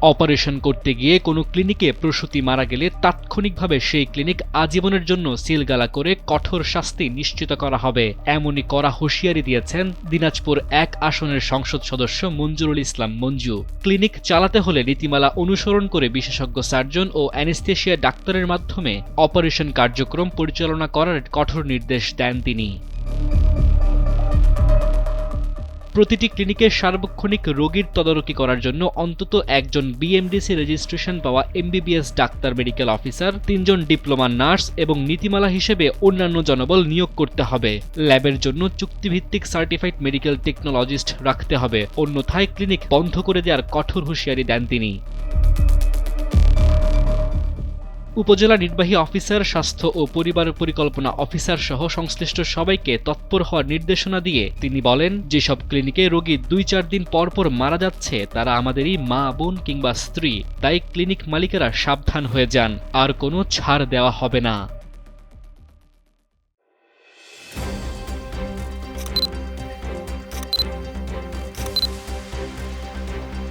Operation করতে গিয়ে কোনো ক্লিনিকে প্রসূতি মারা গেলে তাৎক্ষণিকভাবে সেই ক্লিনিক আজীবনের জন্য সিলগালা করে কঠোর শাস্তি নিশ্চিত করা হবে, এমনই কড়া হুঁশিয়ারি দিয়েছেন দিনাজপুর ১ আসনের সংসদ সদস্য মঞ্জুরুল ইসলাম মঞ্জু। ক্লিনিক চালাতে হলে নীতিমালা অনুসরণ করে বিশেষজ্ঞ সার্জন ও অ্যানেস্থেশিয়া ডাক্তারের মাধ্যমে অপারেশন কার্যক্রম পরিচালনা করার কঠোর নির্দেশ দেন তিনি। প্রতিটি ক্লিনিকের সার্বক্ষণিক রোগীর তদারকি করার জন্য অন্তত একজন বিএমডিসি রেজিস্ট্রেশন পাওয়া এমবিবিএস ডাক্তার, মেডিকেল অফিসার, ৩ জন ডিপ্লোমা নার্স এবং নীতিমালা হিসেবে অন্যান্য জনবল নিয়োগ করতে হবে। ল্যাবের জন্য চুক্তিভিত্তিক সার্টিফাইড মেডিকেল টেকনোলজিস্ট রাখতে হবে, অন্যথায় ক্লিনিক বন্ধ করে দেওয়ার কঠোর হুঁশিয়ারি দেন তিনি। উপজেলা নির্বাহী অফিসার, স্বাস্থ্য ও পরিবার পরিকল্পনা অফিসার সহ সংশ্লিষ্ট সবাইকে তৎপর হওয়ার নির্দেশনা দিয়ে তিনি বলেন, যেসব ক্লিনিকে রোগী ২-৪ দিন পর পর মারা যাচ্ছে তারা আমাদেরই মা, বোন কিংবা স্ত্রী, তাই ক্লিনিক মালিকেরা সাবধান হয়ে যান, আর কোনো ছাড় দেওয়া হবে না।